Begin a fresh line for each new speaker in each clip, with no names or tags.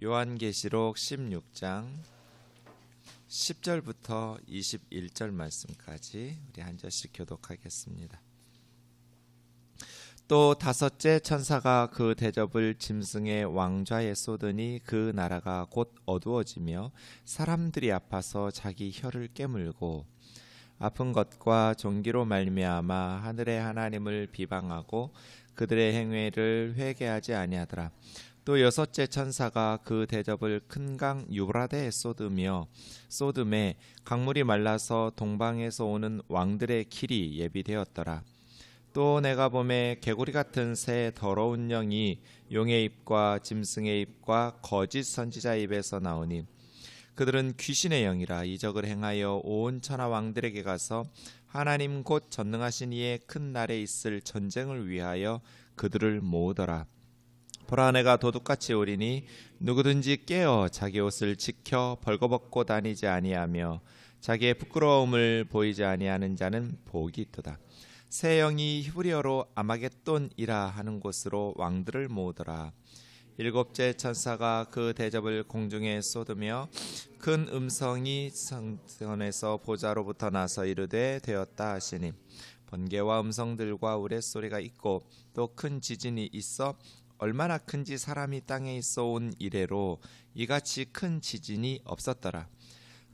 요한계시록 16장 10절부터 21절 말씀까지 우리 한 절씩 교독하겠습니다. 또 다섯째 천사가 그 대접을 짐승의 왕좌에 쏟으니 그 나라가 곧 어두워지며 사람들이 아파서 자기 혀를 깨물고 아픈 것과 종기로 말미암아 하늘의 하나님을 비방하고 그들의 행위를 회개하지 아니하더라. 또 여섯째 천사가 그 대접을 큰 강 유브라데에 쏟음에 강물이 말라서 동방에서 오는 왕들의 길이 예비되었더라. 또 내가 보매 개구리 같은 새 더러운 영이 용의 입과 짐승의 입과 거짓 선지자의 입에서 나오니 그들은 귀신의 영이라 이적을 행하여 온 천하 왕들에게 가서 하나님 곧 전능하신 이의 큰 날에 있을 전쟁을 위하여 그들을 모으더라. 보라, 내가 도둑같이 오리니 누구든지 깨어 자기 옷을 지켜 벌거벗고 다니지 아니하며 자기의 부끄러움을 보이지 아니하는 자는 복이 있도다. 새 영이 히브리어로 아마겟돈이라 하는 곳으로 왕들을 모으더라. 일곱째 천사가 그 대접을 공중에 쏟으며 큰 음성이 성전에서 보좌로부터 나서 이르되 되었다 하시니 번개와 음성들과 우레소리가 있고 또 큰 지진이 있어 얼마나 큰지 사람이 땅에 있어 온 이래로 이같이 큰 지진이 없었더라.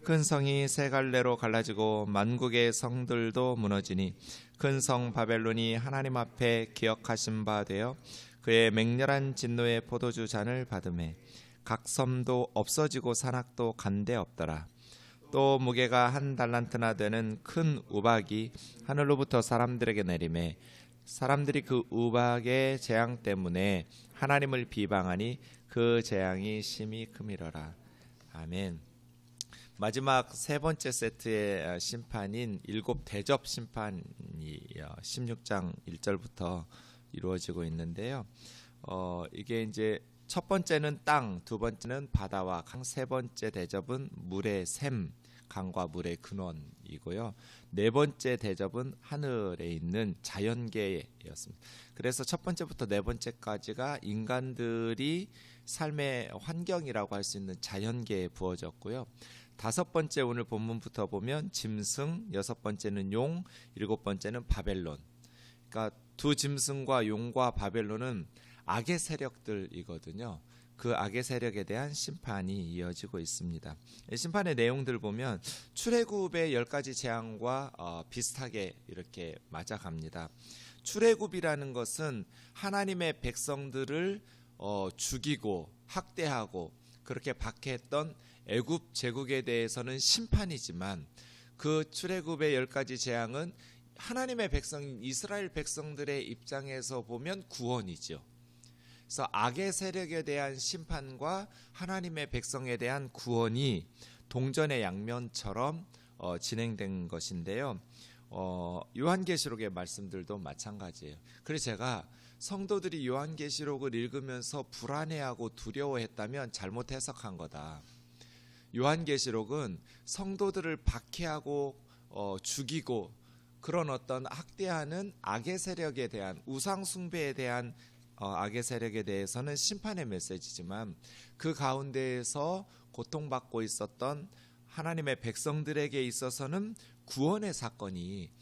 큰 성이 세 갈래로 갈라지고 만국의 성들도 무너지니 큰 성 바벨론이 하나님 앞에 기억하신 바 되어 그의 맹렬한 진노의 포도주 잔을 받으매 각 섬도 없어지고 산악도 간데 없더라. 또 무게가 한 달란트나 되는 큰 우박이 하늘로부터 사람들에게 내리매 사람들이 그 우박의 재앙 때문에 하나님을 비방하니 그 재앙이 심히 크미러라. 아멘. 마지막 세 번째 세트의 심판인 일곱 대접 심판이 16장 1절부터 이루어지고 있는데요. 이게 이제 첫 번째는 땅, 두 번째는 바다와 강, 세 번째 대접은 물의 샘, 강과 물의 근원이고요. 네 번째 대접은 하늘에 있는 자연계였습니다. 그래서 첫 번째부터 네 번째까지가 인간들이 삶의 환경이라고 할 수 있는 자연계에 부어졌고요. 다섯 번째 오늘 본문부터 보면 짐승, 여섯 번째는 용, 일곱 번째는 바벨론. 그러니까 두 짐승과 용과 바벨론은 악의 세력들이거든요. 그 악의 세력에 대한 심판이 이어지고 있습니다. 심판의 내용들 보면 출애굽의 10가지 재앙과 비슷하게 이렇게 맞아갑니다. 출애굽이라는 것은 하나님의 백성들을 죽이고 학대하고 그렇게 박해했던 애굽 제국에 대해서는 심판이지만 그 출애굽의 10가지 재앙은 하나님의 백성 이스라엘 백성들의 입장에서 보면 구원이죠. 그래서 악의 세력에 대한 심판과 하나님의 백성에 대한 구원이 동전의 양면처럼 진행된 것인데요. 요한계시록의 말씀들도 마찬가지예요. 그래서 제가 성도들이 요한계시록을 읽으면서 불안해하고 두려워했다면 잘못 해석한 거다. 요한계시록은 성도들을 박해하고 죽이고 그런 어떤 학대하는 악의 세력에 대한 우상 숭배에 대한 악의 세력에 대해서는 심판의 메시지지만 그 가운데에서 고통받고 있었던 하나님의 백성들에게 있어서는 구원의 사건이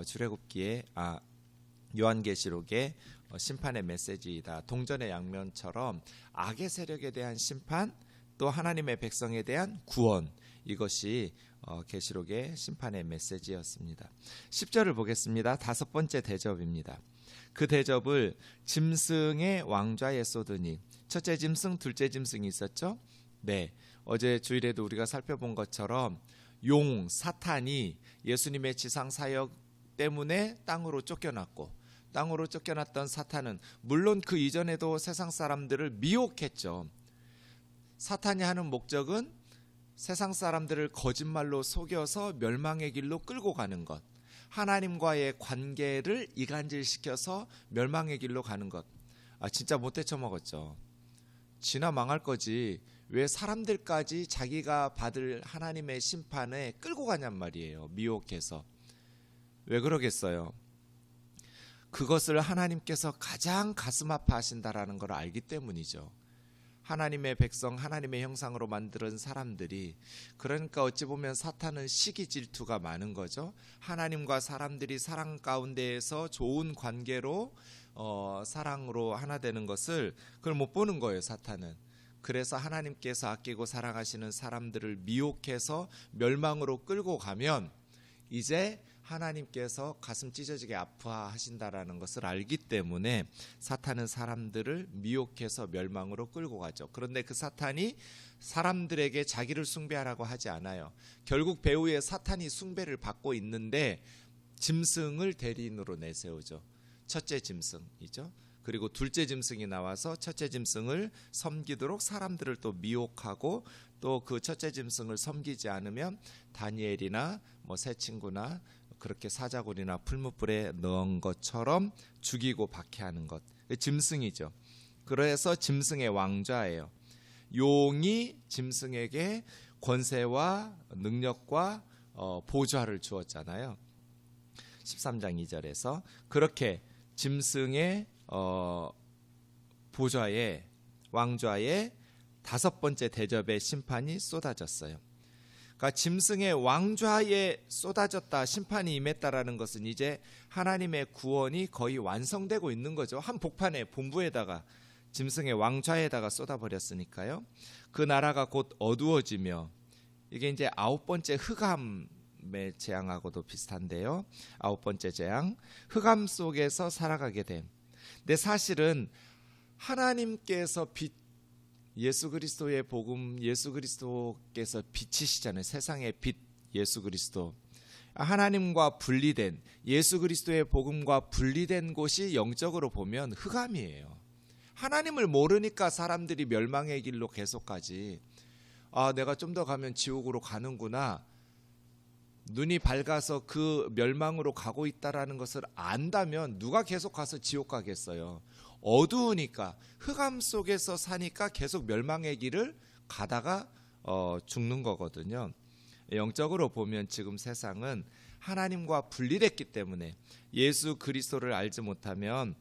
출애굽기에 요한계시록의 심판의 메시지이다. 동전의 양면처럼 악의 세력에 대한 심판 또 하나님의 백성에 대한 구원 이것이 계시록의 심판의 메시지였습니다. 10절을 보겠습니다. 다섯 번째 대접입니다. 그 대접을 짐승의 왕좌에 쏟으니 첫째 짐승, 둘째 짐승이 있었죠. 네, 어제 주일에도 우리가 살펴본 것처럼 용, 사탄이 예수님의 지상 사역 때문에 땅으로 쫓겨났고 땅으로 쫓겨났던 사탄은 물론 그 이전에도 세상 사람들을 미혹했죠. 사탄이 하는 목적은 세상 사람들을 거짓말로 속여서 멸망의 길로 끌고 가는 것, 하나님과의 관계를 이간질시켜서 멸망의 길로 가는 것. 진짜 못 헤쳐먹었죠. 지나 망할 거지 왜 사람들까지 자기가 받을 하나님의 심판에 끌고 가냔 말이에요. 미혹해서. 왜 그러겠어요? 그것을 하나님께서 가장 가슴 아파하신다라는 걸 알기 때문이죠. 하나님의 백성, 하나님의 형상으로 만든 사람들이, 그러니까 어찌 보면 사탄은 시기 질투가 많은 거죠. 하나님과 사람들이 사랑 가운데에서 좋은 관계로 사랑으로 하나 되는 것을 그걸 못 보는 거예요, 사탄은. 그래서 하나님께서 아끼고 사랑하시는 사람들을 미혹해서 멸망으로 끌고 가면 이제 하나님께서 가슴 찢어지게 아파하신다라는 것을 알기 때문에 사탄은 사람들을 미혹해서 멸망으로 끌고 가죠. 그런데 그 사탄이 사람들에게 자기를 숭배하라고 하지 않아요. 결국 배후에 사탄이 숭배를 받고 있는데 짐승을 대리인으로 내세우죠. 첫째 짐승이죠. 그리고 둘째 짐승이 나와서 첫째 짐승을 섬기도록 사람들을 또 미혹하고, 또 그 첫째 짐승을 섬기지 않으면 다니엘이나 새 친구나 그렇게 사자굴이나 풀무불에 넣은 것처럼 죽이고 박해하는 것, 짐승이죠. 그래서 짐승의 왕좌예요. 용이 짐승에게 권세와 능력과 보좌를 주었잖아요. 13장 2절에서 그렇게 짐승의 보좌에, 왕좌에 다섯 번째 대접의 심판이 쏟아졌어요. 그러니까 짐승의 왕좌에 쏟아졌다, 심판이 임했다라는 것은 이제 하나님의 구원이 거의 완성되고 있는 거죠. 한 복판에, 본부에다가, 짐승의 왕좌에다가 쏟아버렸으니까요. 그 나라가 곧 어두워지며, 이게 이제 아홉 번째 흑암의 재앙하고도 비슷한데요. 아홉 번째 재앙, 흑암 속에서 살아가게 됨. 근데 사실은 하나님께서 예수 그리스도의 복음, 예수 그리스도께서 빛이시잖아요. 세상의 빛 예수 그리스도. 하나님과 분리된, 예수 그리스도의 복음과 분리된 곳이 영적으로 보면 흑암이에요. 하나님을 모르니까 사람들이 멸망의 길로 계속 가지. 내가 좀 더 가면 지옥으로 가는구나. 눈이 밝아서 그 멸망으로 가고 있다라는 것을 안다면 누가 계속 가서 지옥 가겠어요. 어두우니까, 흑암 속에서 사니까 계속 멸망의 길을 가다가 죽는 거거든요. 영적으로 보면 지금 세상은 하나님과 분리됐기 때문에 예수 그리스도를 알지 못하면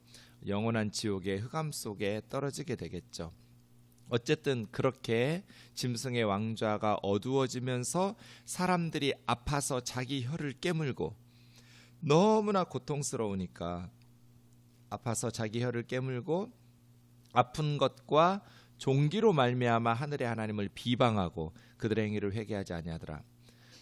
영원한 지옥의 흑암 속에 떨어지게 되겠죠. 어쨌든 그렇게 짐승의 왕좌가 어두워지면서 사람들이 아파서 자기 혀를 깨물고, 너무나 고통스러우니까 아파서 자기 혀를 깨물고, 아픈 것과 종기로 말미암아 하늘의 하나님을 비방하고 그들의 행위를 회개하지 아니하더라.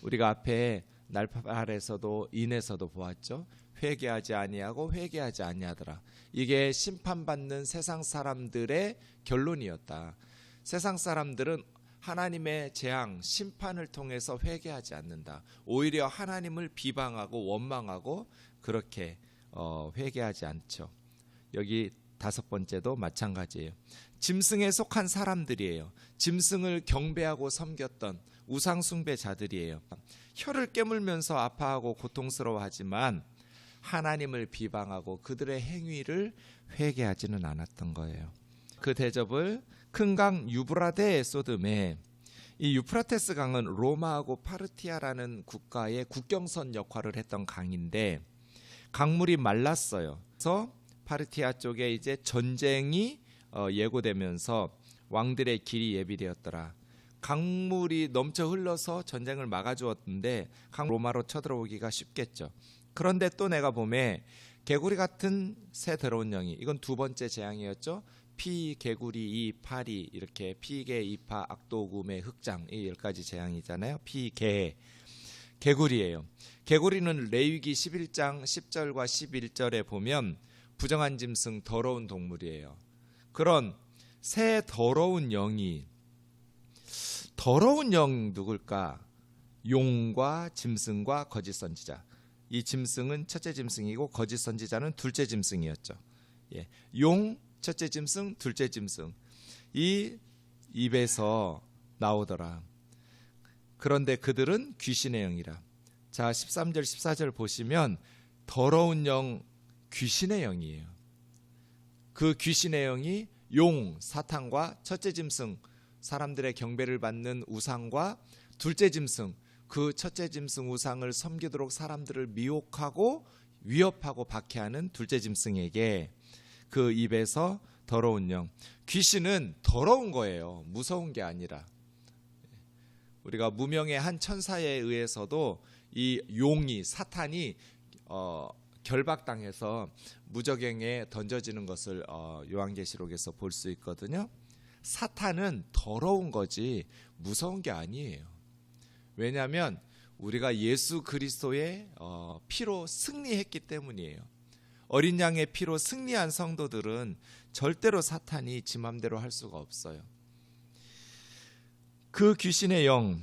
우리가 앞에 날팔에서도 인에서도 보았죠. 회개하지 아니하고 회개하지 아니하더라. 이게 심판받는 세상 사람들의 결론이었다. 세상 사람들은 하나님의 재앙, 심판을 통해서 회개하지 않는다. 오히려 하나님을 비방하고 원망하고 그렇게 회개하지 않죠. 여기 다섯 번째도 마찬가지예요. 짐승에 속한 사람들이에요. 짐승을 경배하고 섬겼던 우상 숭배자들이에요. 혀를 깨물면서 아파하고 고통스러워하지만 하나님을 비방하고 그들의 행위를 회개하지는 않았던 거예요. 그 대접을 큰 강 유브라데에 쏟음에, 이 유프라테스 강은 로마하고 파르티아라는 국가의 국경선 역할을 했던 강인데 강물이 말랐어요. 그래서 파르티아 쪽에 이제 전쟁이 예고되면서 왕들의 길이 예비되었더라. 강물이 넘쳐 흘러서 전쟁을 막아주었는데 로마로 쳐들어오기가 쉽겠죠. 그런데 또 내가 보면 개구리 같은 새 더러운 영이, 이건 두 번째 재앙이었죠. 피, 개구리, 이, 파리, 이렇게 피개, 이파, 악도금의 흑장, 이 10가지 재앙이잖아요. 피, 개, 개구리예요. 개구리는 레위기 11장 10절과 11절에 보면 부정한 짐승, 더러운 동물이에요. 그런 새 더러운 영이, 더러운 영 누굴까? 용과 짐승과 거짓 선지자. 이 짐승은 첫째 짐승이고 거짓 선지자는 둘째 짐승이었죠. 용, 첫째 짐승, 둘째 짐승. 이 입에서 나오더라. 그런데 그들은 귀신의 영이라. 자, 13절 14절 보시면 더러운 영, 귀신의 영이에요. 그 귀신의 영이 용, 사탄과 첫째 짐승, 사람들의 경배를 받는 우상과 둘째 짐승, 그 첫째 짐승 우상을 섬기도록 사람들을 미혹하고 위협하고 박해하는 둘째 짐승에게 그 입에서 더러운 영. 귀신은 더러운 거예요. 무서운 게 아니라. 우리가 무명의 한 천사에 의해서도 이 용이 사탄이 결박당해서 무저갱에 던져지는 것을 요한계시록에서 볼 수 있거든요. 사탄은 더러운 거지 무서운 게 아니에요. 왜냐하면 우리가 예수 그리스도의 피로 승리했기 때문이에요. 어린 양의 피로 승리한 성도들은 절대로 사탄이 지 맘대로 할 수가 없어요. 그 귀신의 영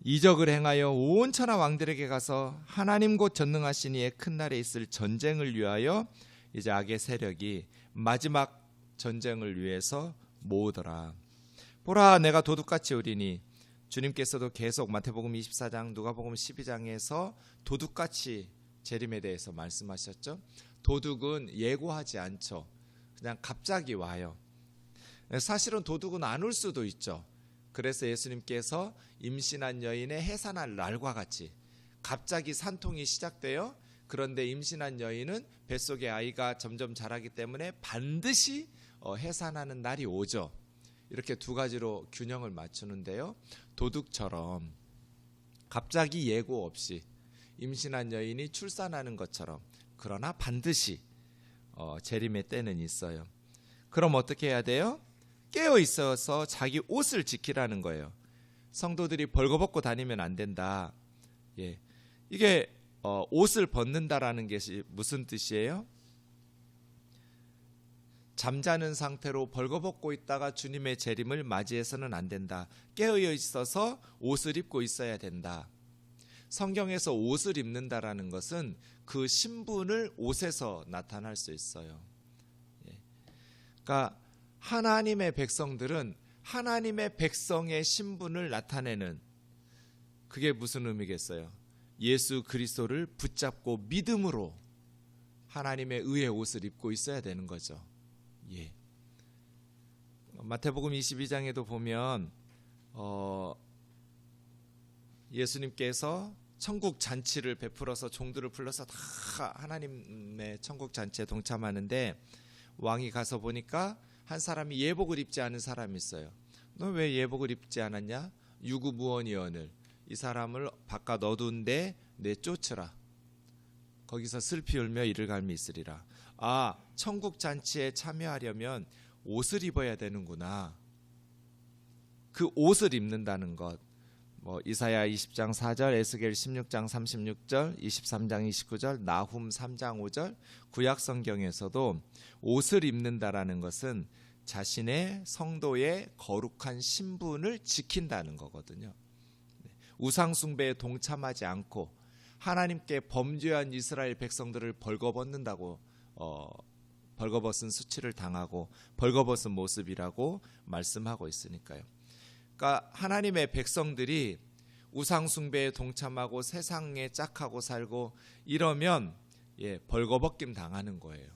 이적을 행하여 온 천하 왕들에게 가서 하나님 곧 전능하신 이의 큰 날에 있을 전쟁을 위하여 이제 악의 세력이 마지막 전쟁을 위해서 모으더라. 보라 내가 도둑같이 오리니. 주님께서도 계속 마태복음 24장 누가복음 12장에서 도둑같이 재림에 대해서 말씀하셨죠. 도둑은 예고하지 않죠. 그냥 갑자기 와요. 사실은 도둑은 안 올 수도 있죠. 그래서 예수님께서 임신한 여인의 해산할 날과 같이 갑자기 산통이 시작돼요. 그런데 임신한 여인은 뱃속에 아이가 점점 자라기 때문에 반드시 해산하는 날이 오죠. 이렇게 두 가지로 균형을 맞추는데요. 도둑처럼 갑자기 예고 없이 임신한 여인이 출산하는 것처럼 그러나 반드시 재림의 때는 있어요. 그럼 어떻게 해야 돼요? 깨어 있어서 자기 옷을 지키라는 거예요. 성도들이 벌거벗고 다니면 안 된다. 예, 이게 옷을 벗는다라는 것이 무슨 뜻이에요? 잠자는 상태로 벌거벗고 있다가 주님의 재림을 맞이해서는 안 된다. 깨어 있어서 옷을 입고 있어야 된다. 성경에서 옷을 입는다라는 것은 그 신분을 옷에서 나타날 수 있어요. 그러니까 하나님의 백성들은 하나님의 백성의 신분을 나타내는, 그게 무슨 의미겠어요? 예수 그리스도를 붙잡고 믿음으로 하나님의 의의 옷을 입고 있어야 되는 거죠. 예. 마태복음 22장에도 보면 예수님께서 천국 잔치를 베풀어서 종들을 불러서 다 하나님의 천국 잔치에 동참하는데 왕이 가서 보니까 한 사람이 예복을 입지 않은 사람이 있어요. 너 왜 예복을 입지 않았냐? 유구무원이언을, 이 사람을 바깥 어두운 데 내쫓으라. 거기서 슬피 울며 이를 갈미 있으리라. 아, 천국 잔치에 참여하려면 옷을 입어야 되는구나. 그 옷을 입는다는 것, 이사야 20장 4절, 에스겔 16장 36절, 23장 29절, 나훔 3장 5절, 구약 성경에서도 옷을 입는다라는 것은 자신의 성도의 거룩한 신분을 지킨다는 거거든요. 우상 숭배에 동참하지 않고 하나님께 범죄한 이스라엘 백성들을 벌거벗는다고 벌거벗은 수치를 당하고 벌거벗은 모습이라고 말씀하고 있으니까요. 그러니까 하나님의 백성들이 우상 숭배에 동참하고 세상에 짝하고 살고 이러면 벌거벗김 당하는 거예요.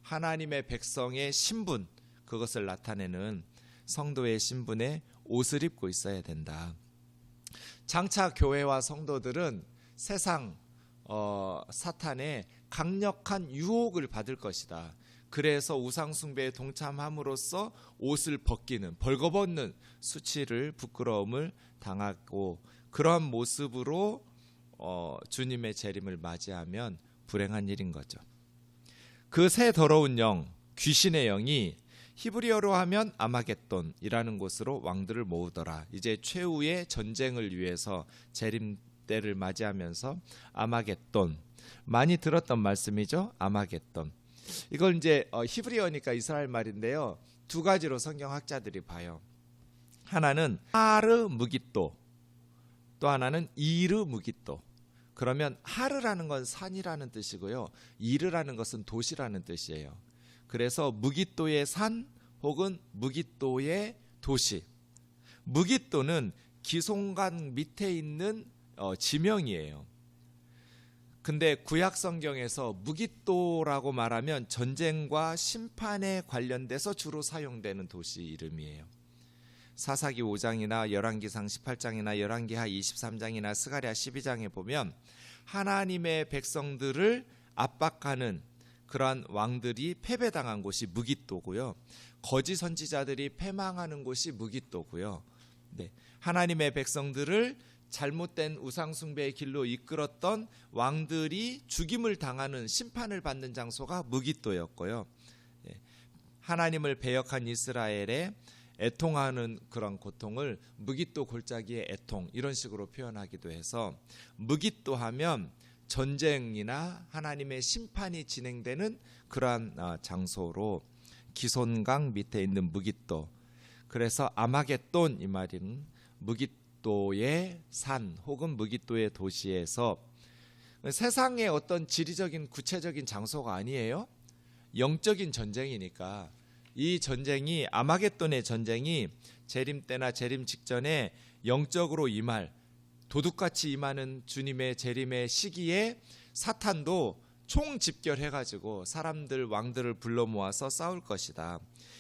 하나님의 백성의 신분, 그것을 나타내는 성도의 신분에 옷을 입고 있어야 된다. 장차 교회와 성도들은 세상 사탄의 강력한 유혹을 받을 것이다. 그래서 우상 숭배에 동참함으로써 옷을 벗기는, 벌거벗는 수치를, 부끄러움을 당하고 그러한 모습으로 주님의 재림을 맞이하면 불행한 일인 거죠. 그 새 더러운 영, 귀신의 영이 히브리어로 하면 아마겟돈이라는 곳으로 왕들을 모으더라. 이제 최후의 전쟁을 위해서 재림 때를 맞이하면서 아마겟돈, 많이 들었던 말씀이죠. 아마겟돈. 이걸 이제 히브리어니까 이스라엘 말인데요. 두 가지로 성경학자들이 봐요. 하나는 하르 무깃도, 또 하나는 이르 무깃도. 그러면 하르라는 건 산이라는 뜻이고요. 이르라는 것은 도시라는 뜻이에요. 그래서 무깃도의 산 혹은 무깃도의 도시. 무깃도는 기송관 밑에 있는 지명이에요. 근데 구약 성경에서 무깃도라고 말하면 전쟁과 심판에 관련돼서 주로 사용되는 도시 이름이에요. 사사기 5장이나 열왕기상 18장이나 열왕기하 23장이나 스가랴 12장에 보면 하나님의 백성들을 압박하는 그러한 왕들이 패배당한 곳이 무깃도고요. 거짓 선지자들이 패망하는 곳이 무깃도고요. 네, 하나님의 백성들을 잘못된 우상숭배의 길로 이끌었던 왕들이 죽임을 당하는 심판을 받는 장소가 무깃도였고요. 네, 하나님을 배역한 이스라엘의 애통하는 그런 고통을 무깃도 골짜기의 애통 이런 식으로 표현하기도 해서 무깃도 하면 전쟁이나 하나님의 심판이 진행되는 그러한 장소로 기손강 밑에 있는 무깃도, 그래서 아마겟돈 이 말은 무깃도의 산 혹은 무깃도의 도시에서 세상의 어떤 지리적인 구체적인 장소가 아니에요. 영적인 전쟁이니까 이 전쟁이 아마겟돈의 전쟁이 재림 때나 재림 직전에 영적으로 임할 도둑같이 임하는 주님의 재림의 시기에 사탄도 총집결해가지고 사람들 왕들을 불러 모아서 싸울 것이다.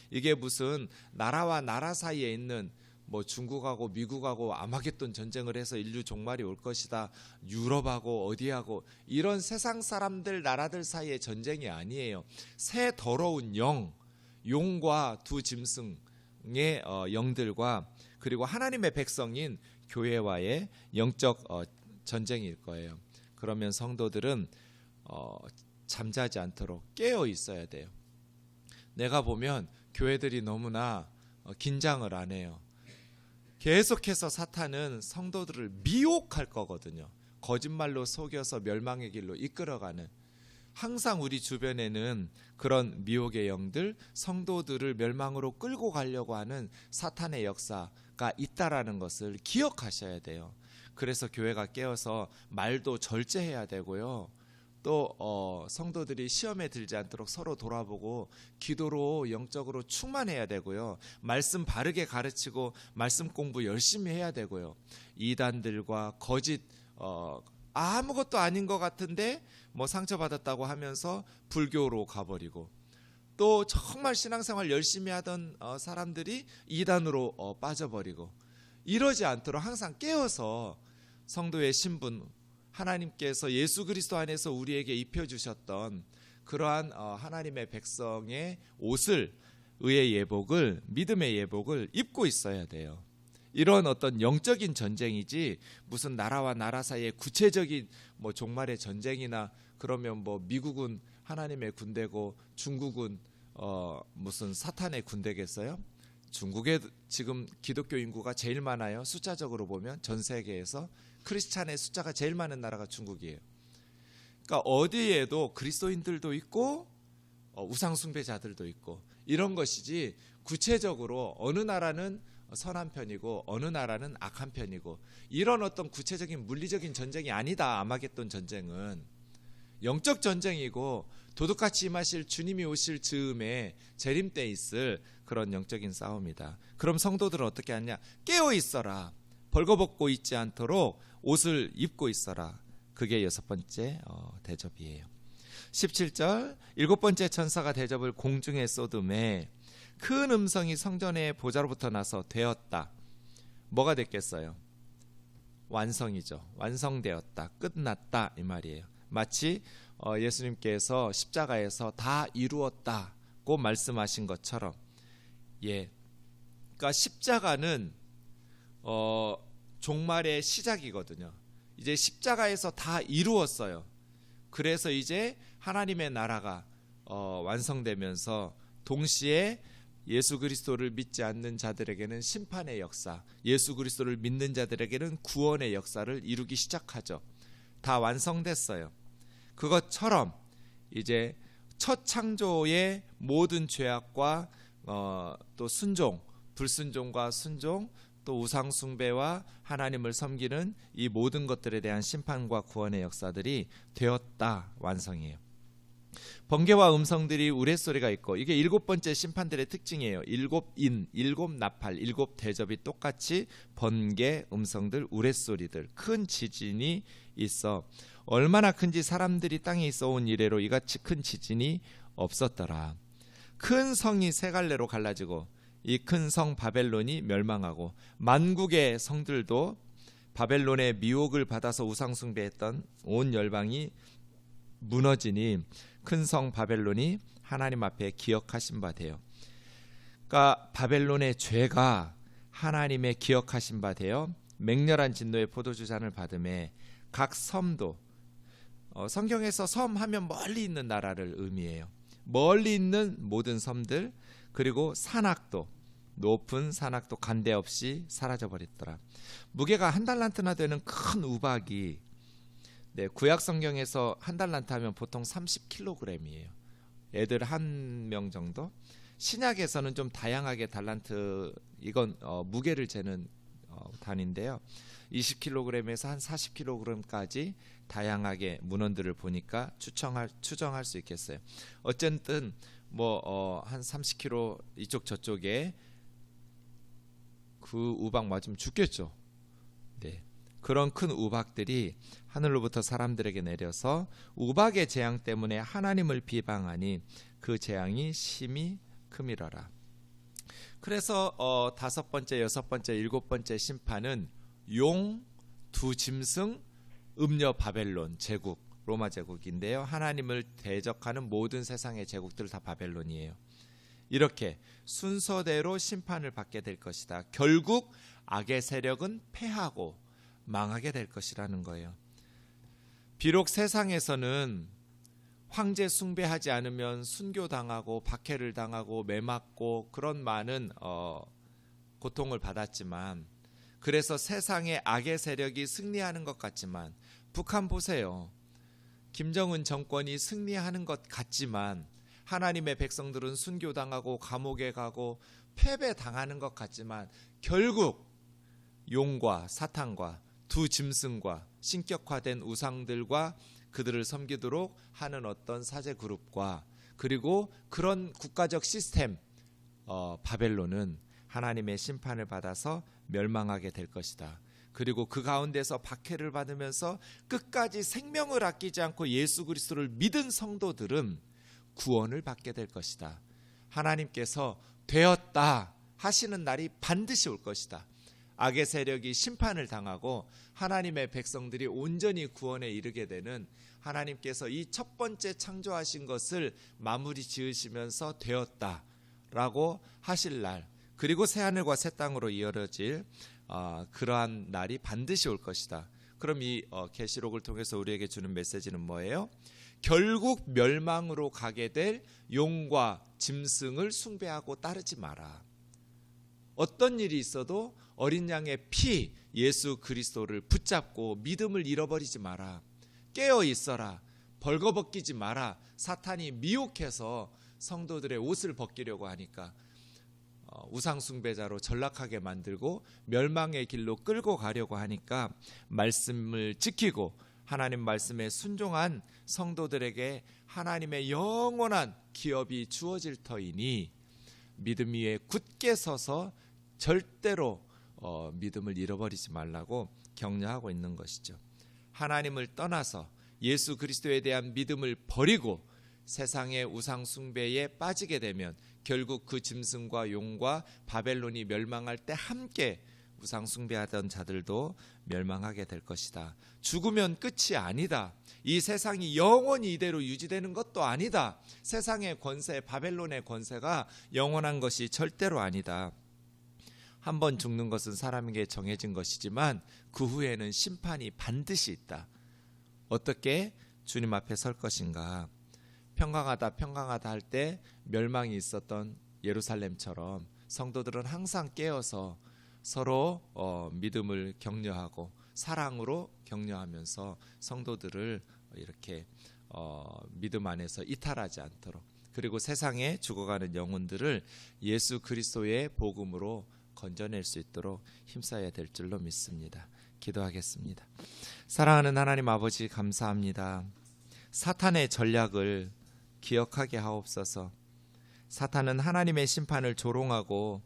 이게 무슨 나라와 나라 사이에 있는 뭐 중국하고 미국하고 아마겟돈 전쟁을 해서 인류 종말이 올 것이다. 유럽하고 어디하고 이런 세상 사람들 나라들 사이의 전쟁이 아니에요. 새 더러운 용과 두 짐승의 영들과 그리고 하나님의 백성인 교회와의 영적 전쟁일 거예요. 그러면 성도들은 잠자지 않도록 깨어 있어야 돼요. 내가 보면 교회들이 너무나 긴장을 안 해요. 계속해서 사탄은 성도들을 미혹할 거거든요. 거짓말로 속여서 멸망의 길로 이끌어가는, 항상 우리 주변에는 그런 미혹의 영들, 성도들을 멸망으로 끌고 가려고 하는 사탄의 역사가 있다라는 것을 기억하셔야 돼요. 그래서 교회가 깨어서 말도 절제해야 되고요. 또 성도들이 시험에 들지 않도록 서로 돌아보고 기도로 영적으로 충만해야 되고요. 말씀 바르게 가르치고 말씀 공부 열심히 해야 되고요. 이단들과 거짓 아무것도 아닌 것 같은데 뭐 상처받았다고 하면서 불교로 가버리고, 또 정말 신앙생활 열심히 하던 사람들이 이단으로 빠져버리고, 이러지 않도록 항상 깨어서 성도의 신분, 하나님께서 예수 그리스도 안에서 우리에게 입혀주셨던 그러한 하나님의 백성의 옷을, 의의 예복을, 믿음의 예복을 입고 있어야 돼요. 이런 어떤 영적인 전쟁이지 무슨 나라와 나라 사이의 구체적인 뭐 종말의 전쟁이나, 그러면 뭐 미국은 하나님의 군대고 중국은 무슨 사탄의 군대겠어요? 중국에 지금 기독교 인구가 제일 많아요. 숫자적으로 보면 전 세계에서 크리스찬의 숫자가 제일 많은 나라가 중국이에요. 그러니까 어디에도 그리스도인들도 있고 우상 숭배자들도 있고 이런 것이지, 구체적으로 어느 나라는 선한 편이고 어느 나라는 악한 편이고 이런 어떤 구체적인 물리적인 전쟁이 아니다. 아마겟돈 전쟁은 영적 전쟁이고 도둑같이 임하실 주님이 오실 즈음에 재림 때 있을 그런 영적인 싸움이다. 그럼 성도들은 어떻게 하냐? 깨어 있어라. 벌거벗고 있지 않도록 옷을 입고 있어라. 그게 6번째 대접이에요. 17절, 7번째 천사가 대접을 공중에 쏟음에 큰 음성이 성전의 보좌로부터 나서 되었다. 뭐가 됐겠어요? 완성이죠. 완성되었다. 끝났다 이 말이에요. 마치 예수님께서 십자가에서 다 이루었다고 말씀하신 것처럼, 그러니까 십자가는 종말의 시작이거든요. 이제 십자가에서 다 이루었어요. 그래서 이제 하나님의 나라가 완성되면서 동시에 예수 그리스도를 믿지 않는 자들에게는 심판의 역사, 예수 그리스도를 믿는 자들에게는 구원의 역사를 이루기 시작하죠. 다 완성됐어요. 그것처럼 이제 첫 창조의 모든 죄악과 또 순종, 불순종과 순종, 또 우상 숭배와 하나님을 섬기는 이 모든 것들에 대한 심판과 구원의 역사들이 되었다. 완성이에요. 번개와 음성들이 우레소리가 있고, 이게 7번째 심판들의 특징이에요. 7인, 7나팔, 7대접이 똑같이 번개, 음성들, 우레소리들, 큰 지진이 있어. 얼마나 큰지 사람들이 땅에 있어 온 이래로 이같이 큰 지진이 없었더라. 큰 성이 세 갈래로 갈라지고 이 큰 성 바벨론이 멸망하고, 만국의 성들도 바벨론의 미혹을 받아서 우상 숭배했던 온 열방이 무너지니 큰 성 바벨론이 하나님 앞에 기억하신 바 되어. 그러니까 바벨론의 죄가 하나님의 기억하신 바 되어 맹렬한 진노의 포도주 잔을 받음에 각 섬도, 성경에서 섬 하면 멀리 있는 나라를 의미해요. 멀리 있는 모든 섬들, 그리고 산악도, 높은 산악도 간데없이 사라져버렸더라. 무게가 한 달란트나 되는 큰 우박이, 구약 성경에서 한 달란트 하면 보통 30kg이에요. 애들 한 명 정도. 신약에서는 좀 다양하게 달란트, 이건 무게를 재는 단인데요. 20kg에서 한 40kg까지 다양하게 문헌들을 보니까 추정할 수 있겠어요. 어쨌든 한 30kg 이쪽 저쪽에 그 우박 맞으면 죽겠죠. 네. 그런 큰 우박들이 하늘로부터 사람들에게 내려서 우박의 재앙 때문에 하나님을 비방하니 그 재앙이 심히 크미러라. 그래서 5번째, 6번째, 7번째 심판은 용, 두 짐승, 음녀 바벨론 제국, 로마 제국인데요. 하나님을 대적하는 모든 세상의 제국들 다 바벨론이에요. 이렇게 순서대로 심판을 받게 될 것이다. 결국 악의 세력은 패하고 망하게 될 것이라는 거예요. 비록 세상에서는 황제 숭배하지 않으면 순교당하고 박해를 당하고 매맞고 그런 많은 고통을 받았지만, 그래서 세상의 악의 세력이 승리하는 것 같지만, 북한 보세요. 김정은 정권이 승리하는 것 같지만 하나님의 백성들은 순교당하고 감옥에 가고 패배당하는 것 같지만 결국 용과 사탄과 두 짐승과 신격화된 우상들과 그들을 섬기도록 하는 어떤 사제 그룹과, 그리고 그런 국가적 시스템 바벨론은 하나님의 심판을 받아서 멸망하게 될 것이다. 그리고 그 가운데서 박해를 받으면서 끝까지 생명을 아끼지 않고 예수 그리스도를 믿은 성도들은 구원을 받게 될 것이다. 하나님께서 되었다 하시는 날이 반드시 올 것이다. 악의 세력이 심판을 당하고 하나님의 백성들이 온전히 구원에 이르게 되는, 하나님께서 이 첫 번째 창조하신 것을 마무리 지으시면서 되었다라고 하실 날, 그리고 새하늘과 새 땅으로 이어질 그러한 날이 반드시 올 것이다. 그럼 이 계시록을 통해서 우리에게 주는 메시지는 뭐예요? 결국 멸망으로 가게 될 용과 짐승을 숭배하고 따르지 마라. 어떤 일이 있어도 어린 양의 피 예수 그리스도를 붙잡고 믿음을 잃어버리지 마라. 깨어 있어라. 벌거벗기지 마라. 사탄이 미혹해서 성도들의 옷을 벗기려고 하니까 우상숭배자로 전락하게 만들고 멸망의 길로 끌고 가려고 하니까 말씀을 지키고 하나님 말씀에 순종한 성도들에게 하나님의 영원한 기업이 주어질 터이니 믿음 위에 굳게 서서 절대로 믿음을 잃어버리지 말라고 격려하고 있는 것이죠. 하나님을 떠나서 예수 그리스도에 대한 믿음을 버리고 세상의 우상 숭배에 빠지게 되면 결국 그 짐승과 용과 바벨론이 멸망할 때 함께 우상 숭배하던 자들도 멸망하게 될 것이다. 죽으면 끝이 아니다. 이 세상이 영원히 이대로 유지되는 것도 아니다. 세상의 권세, 바벨론의 권세가 영원한 것이 절대로 아니다. 한번 죽는 것은 사람에게 정해진 것이지만 그 후에는 심판이 반드시 있다. 어떻게 주님 앞에 설 것인가? 평강하다 할 때 멸망이 있었던 예루살렘처럼 성도들은 항상 깨어서 서로 믿음을 격려하고 사랑으로 격려하면서 성도들을 이렇게 믿음 안에서 이탈하지 않도록, 그리고 세상에 죽어가는 영혼들을 예수 그리스도의 복음으로 건져낼 수 있도록 힘써야 될 줄로 믿습니다. 기도하겠습니다. 사랑하는 하나님 아버지, 감사합니다. 사탄의 전략을 기억하게 하옵소서. 사탄은 하나님의 심판을 조롱하고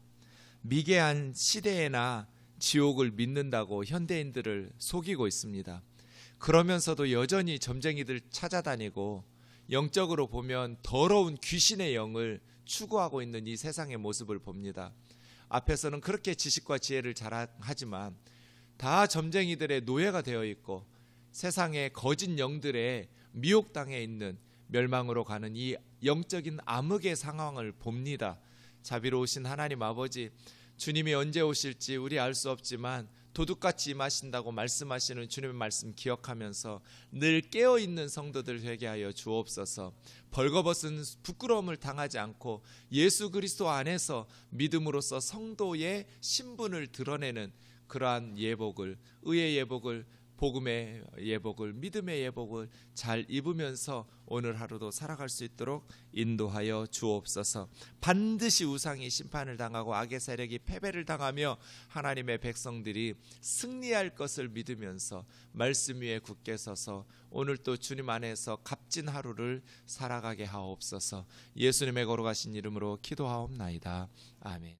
미개한 시대에나 지옥을 믿는다고 현대인들을 속이고 있습니다. 그러면서도 여전히 점쟁이들 찾아다니고 영적으로 보면 더러운 귀신의 영을 추구하고 있는 이 세상의 모습을 봅니다. 앞에서는 그렇게 지식과 지혜를 자랑하지만 다 점쟁이들의 노예가 되어 있고 세상의 거짓 영들의 미혹당해 있는 멸망으로 가는 이 영적인 암흑의 상황을 봅니다. 자비로우신 하나님 아버지, 주님이 언제 오실지 우리 알 수 없지만 도둑같이 임하신다고 말씀하시는 주님의 말씀 기억하면서 늘 깨어있는 성도들 되게 하여 주옵소서. 벌거벗은 부끄러움을 당하지 않고 예수 그리스도 안에서 믿음으로써 성도의 신분을 드러내는 그러한 예복을, 의의 예복을, 복음의 예복을, 믿음의 예복을 잘 입으면서 오늘 하루도 살아갈 수 있도록 인도하여 주옵소서. 반드시 우상이 심판을 당하고 악의 세력이 패배를 당하며 하나님의 백성들이 승리할 것을 믿으면서 말씀 위에 굳게 서서 오늘 또 주님 안에서 값진 하루를 살아가게 하옵소서. 예수님의 거룩하신 이름으로 기도하옵나이다. 아멘.